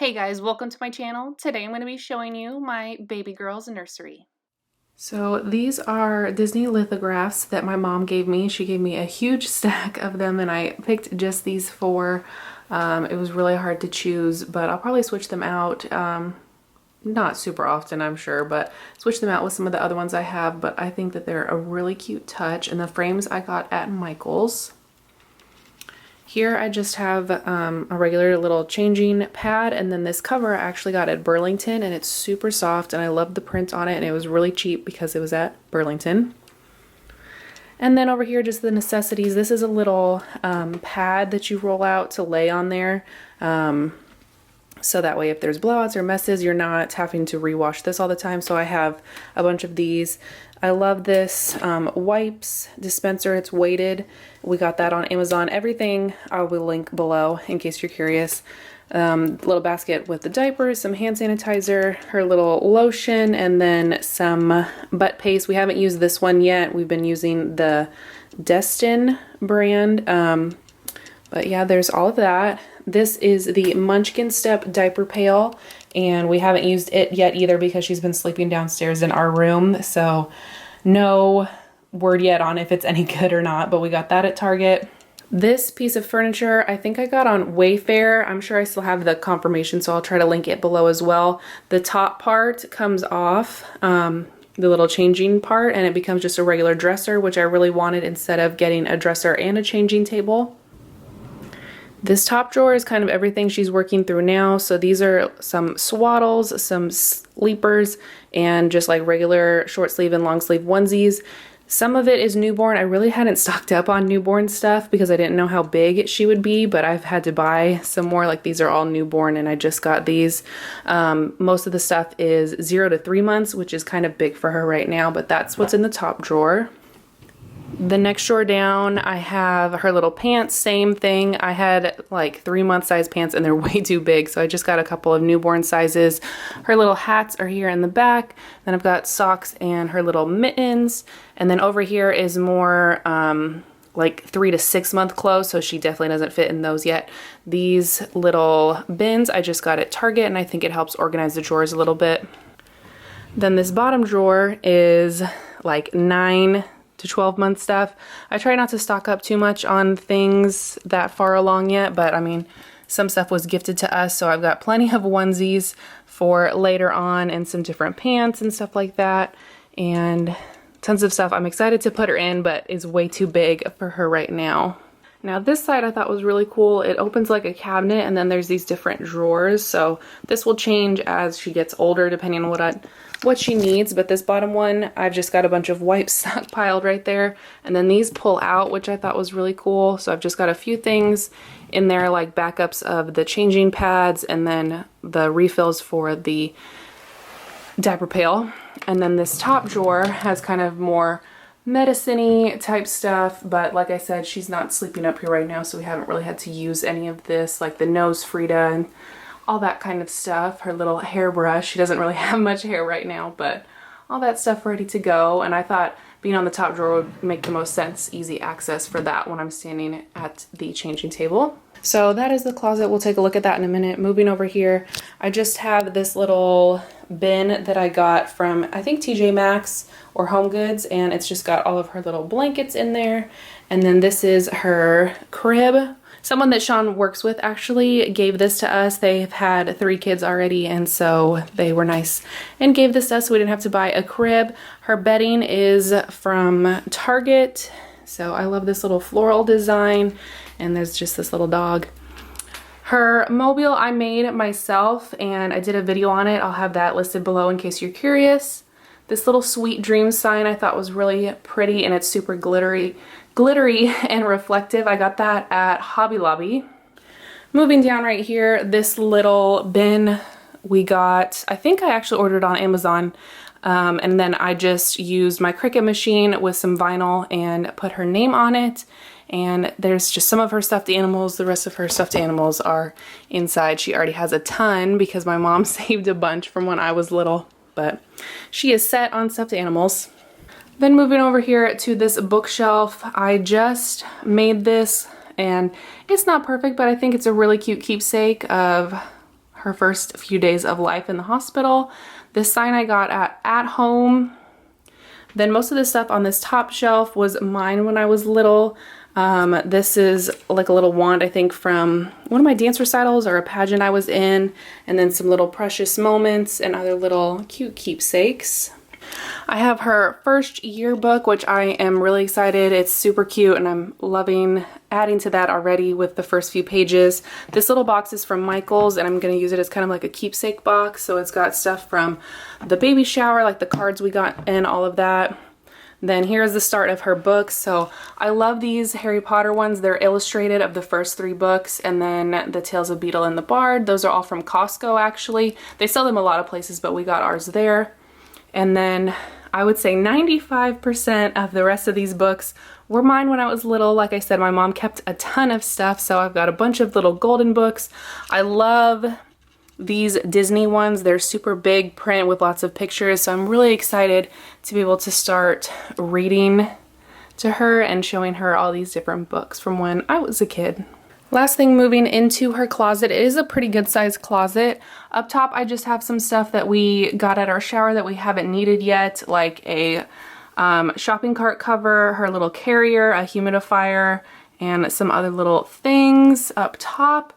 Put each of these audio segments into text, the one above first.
Hey guys, welcome to my channel. Today I'm going to be showing you my baby girl's nursery. So these are Disney lithographs that my mom gave me. She gave me a huge stack of them and I picked just these four. It was really hard to choose, but I'll probably switch them out. Not super often, I'm sure, but switch them out with some of the other ones I have. But I think that they're a really cute touch, and the frames I got at Michael's. Here I just have a regular little changing pad, and then this cover I actually got at Burlington, and it's super soft, and I love the print on it, and it was really cheap because it was at Burlington. And then over here, just the necessities. This is a little pad that you roll out to lay on there. So that way if there's blowouts or messes, you're not having to rewash this all the time. So I have a bunch of these. I love this wipes dispenser. It's weighted. We got that on Amazon. Everything I will link below in case you're curious. Little basket with the diapers, some hand sanitizer, her little lotion, and then some butt paste. We haven't used this one yet. We've been using the Destin brand. But yeah, there's all of that. This is the Munchkin Step diaper pail, and we haven't used it yet either because she's been sleeping downstairs in our room. So no word yet on if it's any good or not, but we got that at Target. This piece of furniture I think I got on Wayfair. I'm sure I still have the confirmation, so I'll try to link it below as well. The top part comes off, the little changing part, and it becomes just a regular dresser, which I really wanted instead of getting a dresser and a changing table. This top drawer is kind of everything she's working through now. So these are some swaddles, some sleepers, and just like regular short sleeve and long sleeve onesies. Some of it is newborn. I really hadn't stocked up on newborn stuff because I didn't know how big she would be, but I've had to buy some more. Like these are all newborn and I just got these. Most of the stuff is 0 to 3 months, which is kind of big for her right now, but that's what's in the top drawer. The next drawer down, I have her little pants, same thing. I had like 3-month size pants and they're way too big, so I just got a couple of newborn sizes. Her little hats are here in the back. Then I've got socks and her little mittens. And then over here is more like 3 to 6 month clothes, so she definitely doesn't fit in those yet. These little bins I just got at Target, and I think it helps organize the drawers a little bit. Then this bottom drawer is like 9 to 12-month stuff. I try not to stock up too much on things that far along yet, but I mean, some stuff was gifted to us, so I've got plenty of onesies for later on and some different pants and stuff like that, and tons of stuff I'm excited to put her in, but is way too big for her right now. Now this side I thought was really cool. It opens like a cabinet and then there's these different drawers. So this will change as she gets older depending on what she needs. But this bottom one, I've just got a bunch of wipes stockpiled right there. And then these pull out, which I thought was really cool. So I've just got a few things in there like backups of the changing pads and then the refills for the diaper pail. And then this top drawer has kind of more medicine-y type stuff, but like I said, she's not sleeping up here right now, so we haven't really had to use any of this, like the nose Frida and all that kind of stuff. Her little hairbrush, she doesn't really have much hair right now, but all that stuff ready to go. And I thought being on the top drawer would make the most sense, easy access for that when I'm standing at the changing table. So that is the closet. We'll take a look at that in a minute. Moving over here, I just have this little bin that I got from, I think, TJ Maxx or Home Goods, and it's just got all of her little blankets in there. And then this is her crib. Someone that Sean works with actually gave this to us. They've had 3 kids already, and so they were nice and gave this to us so we didn't have to buy a crib. Her bedding is from Target. So I love this little floral design, and there's just this little dog. Her mobile I made myself, and I did a video on it. I'll have that listed below in case you're curious. This little Sweet Dreams sign I thought was really pretty, and it's super glittery and reflective. I got that at Hobby Lobby. Moving down right here, this little bin we got, I think I actually ordered on Amazon. And then I just used my Cricut machine with some vinyl and put her name on it. And there's just some of her stuffed animals. The rest of her stuffed animals are inside. She already has a ton because my mom saved a bunch from when I was little. But she is set on stuffed animals. Then moving over here to this bookshelf, I just made this, and it's not perfect, but I think it's a really cute keepsake of her first few days of life in the hospital. This sign I got at home. Then most of the stuff on this top shelf was mine when I was little. This is like a little wand, I think, from one of my dance recitals or a pageant I was in, and then some little precious moments and other little cute keepsakes. I have her first yearbook, which I am really excited. It's super cute and I'm loving adding to that already with the first few pages. This little box is from Michael's and I'm going to use it as kind of like a keepsake box. So it's got stuff from the baby shower, like the cards we got and all of that. Then here's the start of her books. So I love these Harry Potter ones. They're illustrated of the first 3 books, and then the Tales of Beedle and the Bard. Those are all from Costco actually. They sell them a lot of places, but we got ours there. And then I would say 95% of the rest of these books were mine when I was little. Like I said, my mom kept a ton of stuff, so I've got a bunch of little golden books. I love these Disney ones. They're super big print with lots of pictures, so I'm really excited to be able to start reading to her and showing her all these different books from when I was a kid. Last thing, moving into her closet. It is a pretty good sized closet. Up top I just have some stuff that we got at our shower that we haven't needed yet, like a shopping cart cover, her little carrier, a humidifier, and some other little things up top.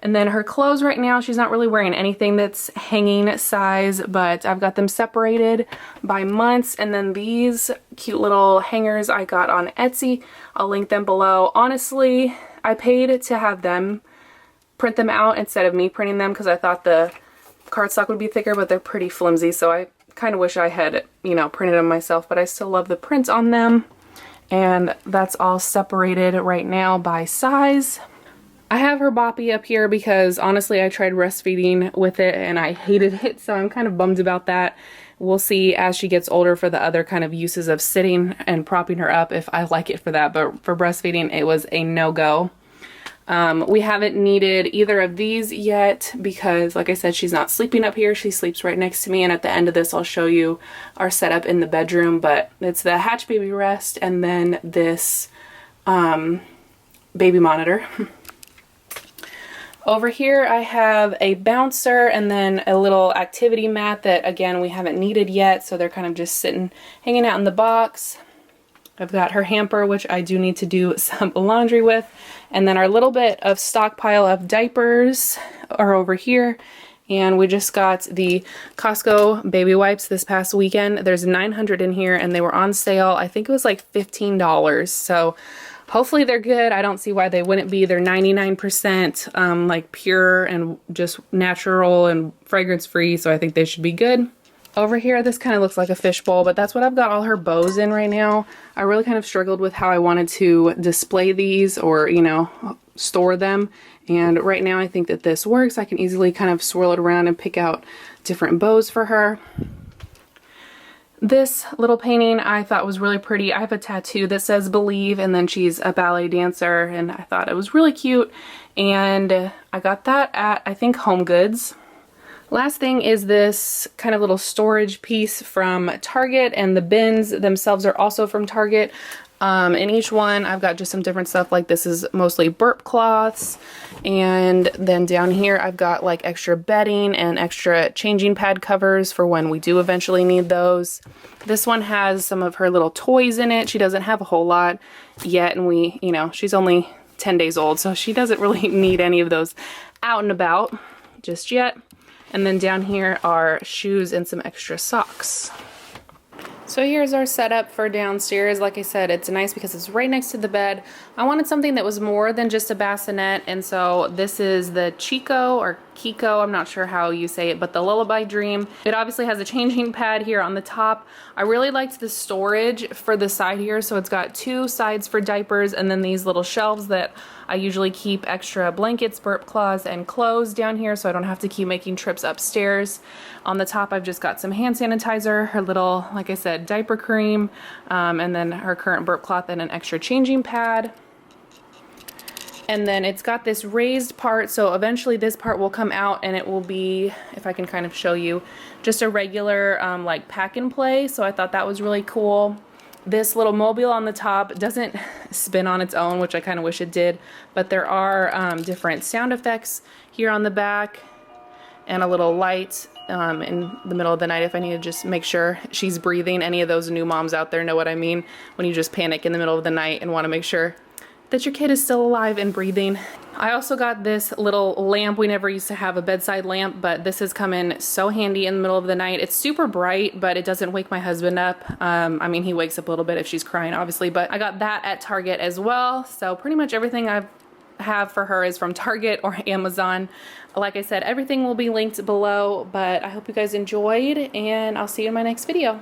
And then her clothes right now, she's not really wearing anything that's hanging size, but I've got them separated by months. And then these cute little hangers I got on Etsy. I'll link them below. Honestly, I paid to have them print them out instead of me printing them because I thought the cardstock would be thicker, but they're pretty flimsy. So I kind of wish I had, you know, printed them myself, but I still love the print on them. And that's all separated right now by size. I have her boppy up here because honestly I tried breastfeeding with it and I hated it, so I'm kind of bummed about that. We'll see as she gets older for the other kind of uses of sitting and propping her up if I like it for that, but for breastfeeding it was a no-go. We haven't needed either of these yet because, like I said, she's not sleeping up here. She sleeps right next to me, and at the end of this I'll show you our setup in the bedroom, but it's the Hatch Baby Rest and then this baby monitor. Over here I have a bouncer and then a little activity mat that, again, we haven't needed yet, so they're kind of just sitting, hanging out in the box. I've got her hamper, which I do need to do some laundry with, and then our little bit of stockpile of diapers are over here. And we just got the Costco baby wipes this past weekend. There's 900 in here and they were on sale. I think it was like $15, so hopefully they're good. I don't see why they wouldn't be. They're 99% like pure and just natural and fragrance free, so I think they should be good. Over here, this kind of looks like a fishbowl, but that's what I've got all her bows in right now. I really kind of struggled with how I wanted to display these or, you know, store them. And right now I think that this works. I can easily kind of swirl it around and pick out different bows for her. This little painting I thought was really pretty. I have a tattoo that says Believe, and then she's a ballet dancer, and I thought it was really cute. And I got that at, I think, Home Goods. Last thing is this kind of little storage piece from Target, and the bins themselves are also from Target. In each one I've got just some different stuff, like this is mostly burp cloths, and then down here I've got like extra bedding and extra changing pad covers for when we do eventually need those. This one has some of her little toys in it. She doesn't have a whole lot yet, and we, you know, she's only 10 days old, so she doesn't really need any of those out and about just yet. And then down here are shoes and some extra socks. So here's our setup for downstairs. Like I said, it's nice because it's right next to the bed. I wanted something that was more than just a bassinet, and so this is the Chicco or Chicco, I'm not sure how you say it, but the Lullaby Dream. It obviously has a changing pad here on the top. I really liked the storage for the side here, so it's got 2 sides for diapers and then these little shelves that I usually keep extra blankets, burp cloths, and clothes down here so I don't have to keep making trips upstairs. On the top I've just got some hand sanitizer, her little, like I said, diaper cream, and then her current burp cloth and an extra changing pad. And then it's got this raised part, so eventually this part will come out and it will be, if I can kind of show you, just a regular like pack and play, so I thought that was really cool. This little mobile on the top doesn't spin on its own, which I kind of wish it did, but there are different sound effects here on the back. and a little light in the middle of the night if I need to just make sure she's breathing. Any of those new moms out there know what I mean when you just panic in the middle of the night and want to make sure that your kid is still alive and breathing. I also got this little lamp. We never used to have a bedside lamp, but this has come in so handy in the middle of the night. It's super bright, but it doesn't wake my husband up. I mean, he wakes up a little bit if she's crying, obviously, but I got that at Target as well. So pretty much everything I have for her is from Target or Amazon. Like I said, everything will be linked below, but I hope you guys enjoyed, and I'll see you in my next video.